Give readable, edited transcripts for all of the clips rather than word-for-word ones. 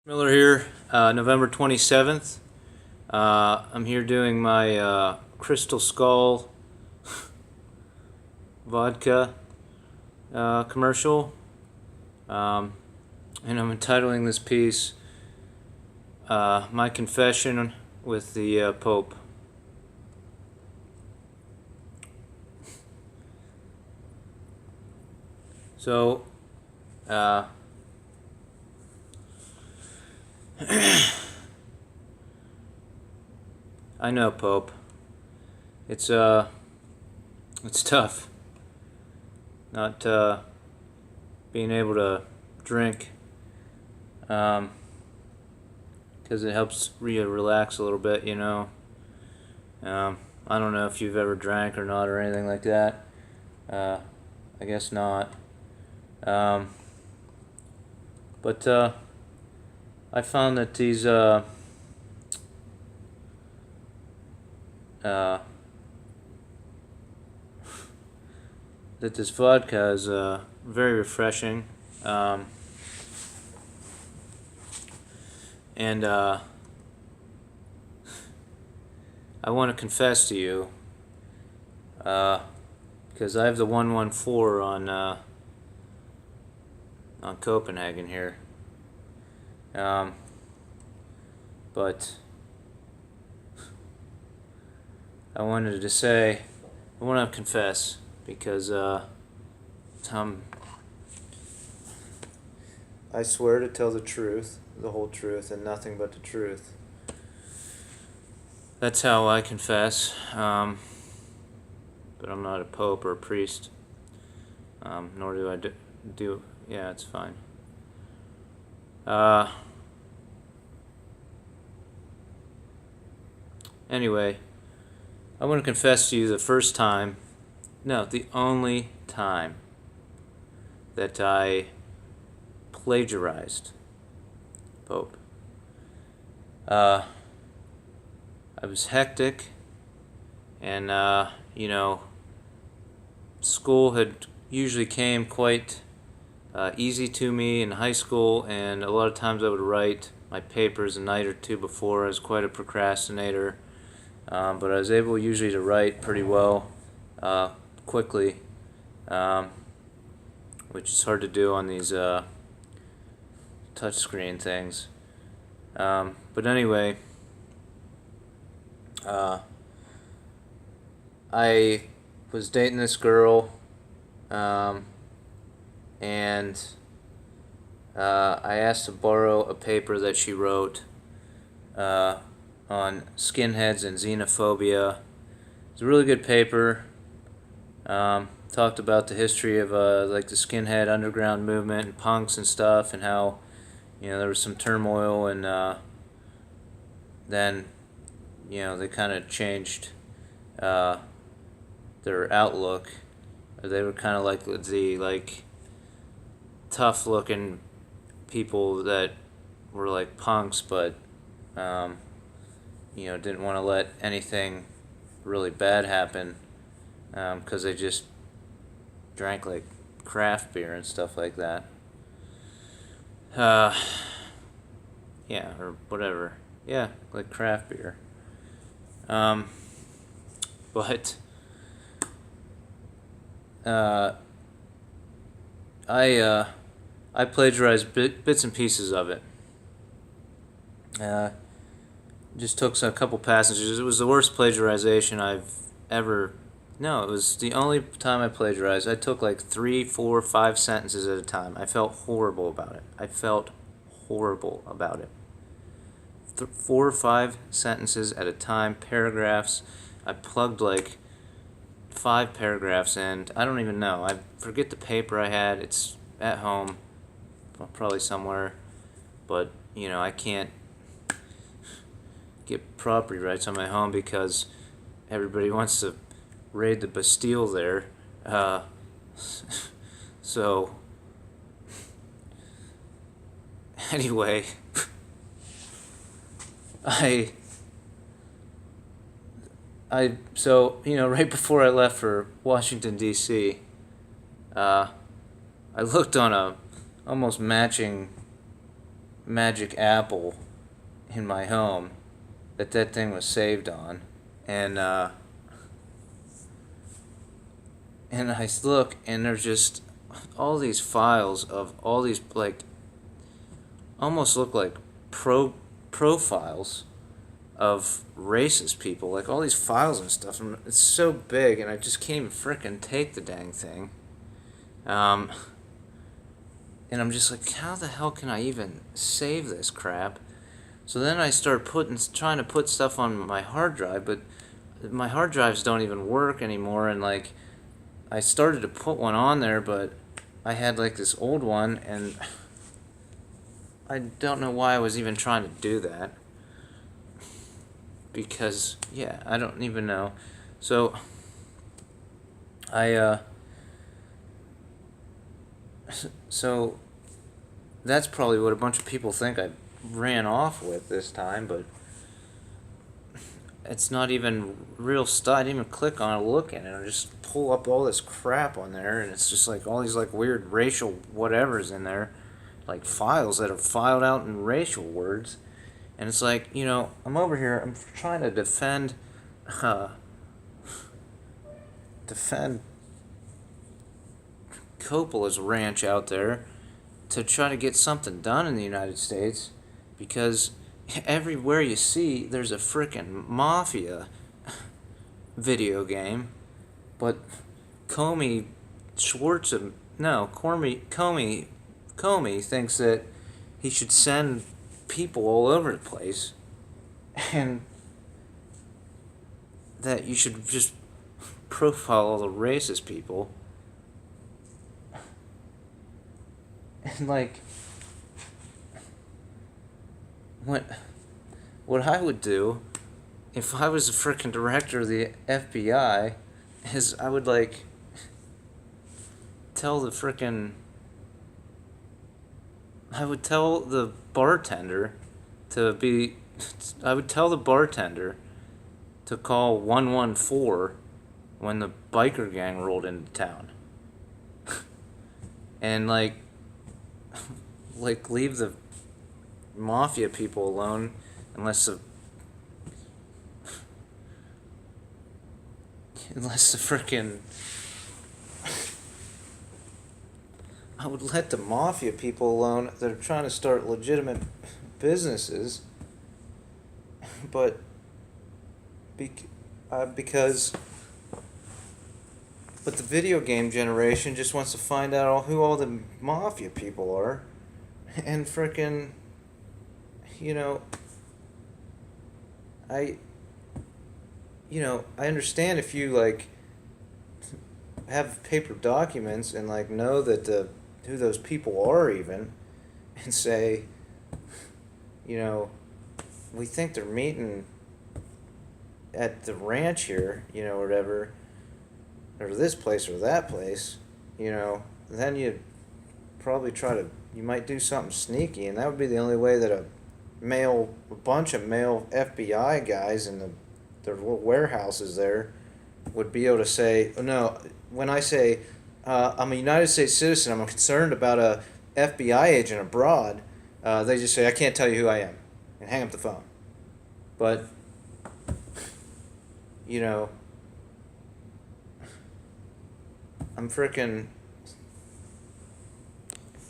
Miller here, November 27th. I'm here doing my Crystal Skull vodka commercial, and I'm entitling this piece My Confession with the Pope. So, I know, Pope. It's tough not being able to drink, because it helps relax a little bit, you know. I don't know if you've ever drank or not or anything like that. I guess not. But I found that these that this vodka is very refreshing, and I want to confess to you, because I have the 114 on Copenhagen here, but I wanted to say, I want to confess, because I swear to tell the truth, the whole truth, and nothing but the truth. That's how I confess, but I'm not a pope or a priest, nor do I do yeah, it's fine. Anyway, I want to confess to you the first time, no, the only time that I plagiarized Pope. I was hectic, and school had usually came quite easy to me in high school, and a lot of times I would write my papers a night or two before. I was quite a procrastinator, but I was able usually to write pretty well quickly, which is hard to do on these touchscreen things. But anyway, I was dating this girl, and I asked to borrow a paper that she wrote on skinheads and xenophobia. It's a really good paper. Talked about the history of like the skinhead underground movement and punks and stuff, and how there was some turmoil, and then they kind of changed their outlook. They were kind of like the tough looking people that were like punks, but didn't want to let anything really bad happen, because they just drank like craft beer and stuff like that. Yeah, or whatever. Yeah, like craft beer. But I plagiarized bits and pieces of it. Just took a couple passages. It was the worst plagiarization I've ever. No, it was the only time I plagiarized. I took like 3, 4, 5 sentences at a time. I felt horrible about it. 4 or 5 sentences at a time, paragraphs. I plugged like 5 paragraphs in. I don't even know. I forget the paper I had. It's at home, probably somewhere, but I can't get property rights on my home because everybody wants to raid the Bastille there. So anyway, so right before I left for Washington D.C., I looked on a almost matching magic apple in my home that thing was saved on, and I look, and there's just all these files of all these, like, almost look like profiles of racist people, like all these files and stuff, and it's so big, and I just can't even frickin' take the dang thing. And I'm just like, how the hell can I even save this crap? So then I start trying to put stuff on my hard drive, but my hard drives don't even work anymore, and like, I started to put one on there, but I had like this old one, and I don't know why I was even trying to do that. Because, yeah, I don't even know. So, so that's probably what a bunch of people think I ran off with this time, but it's not even real stuff. I didn't even click on it, look at it. I just pull up all this crap on there, and it's just like all these like weird racial whatevers in there, like files that are filed out in racial words. And it's like, I'm over here, I'm trying to defend Coppola's ranch out there to try to get something done in the United States, because everywhere you see, there's a frickin' mafia video game, but Comey thinks that he should send people all over the place, and that you should just profile all the racist people. And like, what I would do if I was the frickin' director of the FBI is I would like tell the frickin' I would tell the bartender to call 114 when the biker gang rolled into town. And like leave the mafia people alone unless the frickin' I would let the mafia people alone that are trying to start legitimate businesses, but because the video game generation just wants to find out who all the mafia people are, and frickin', I understand if you like have paper documents and like know that who those people are even, and say, we think they're meeting at the ranch here, or whatever, or this place or that place, then you probably you might do something sneaky, and that would be the only way that a bunch of male FBI guys in their little warehouses there would be able to say, oh, no, when I say, I'm a United States citizen, I'm concerned about a FBI agent abroad, they just say, I can't tell you who I am, and hang up the phone. But, I'm frickin',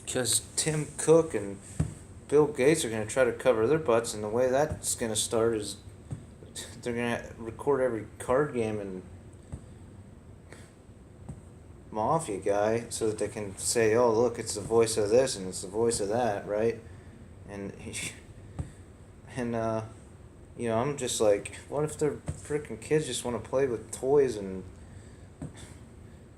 because Tim Cook and Bill Gates are going to try to cover their butts, and the way that's going to start is they're going to record every card game and mafia guy so that they can say, oh, look, it's the voice of this and it's the voice of that, right? And I'm just like, what if their freaking kids just want to play with toys and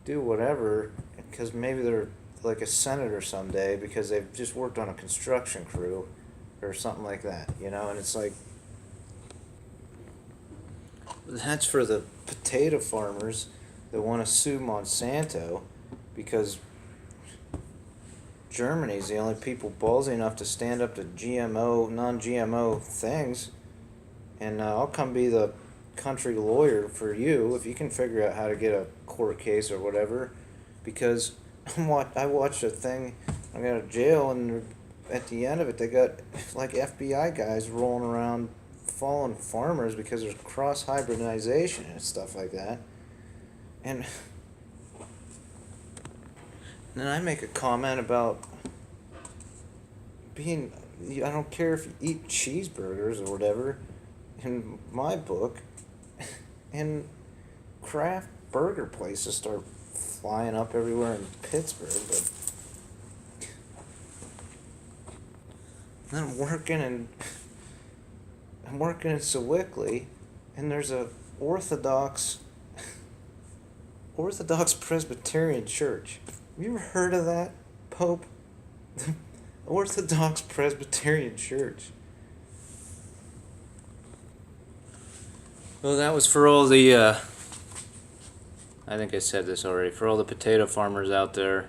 do whatever, because maybe they're like a senator someday because they've just worked on a construction crew or something like that, and it's like, that's for the potato farmers that want to sue Monsanto because Germany's the only people ballsy enough to stand up to non-GMO things, and I'll come be the country lawyer for you if you can figure out how to get a court case or whatever, because I watched a thing, I got out of jail, and at the end of it, they got like FBI guys rolling around following farmers because there's cross hybridization and stuff like that. And then I make a comment about being, I don't care if you eat cheeseburgers or whatever, in my book, and craft burger places start flying up everywhere in Pittsburgh. But then I'm working in Sewickley, and there's a Orthodox Presbyterian church. Have you ever heard of that, Pope? Orthodox Presbyterian Church. Well, that was for all the, I think I said this already, for all the potato farmers out there.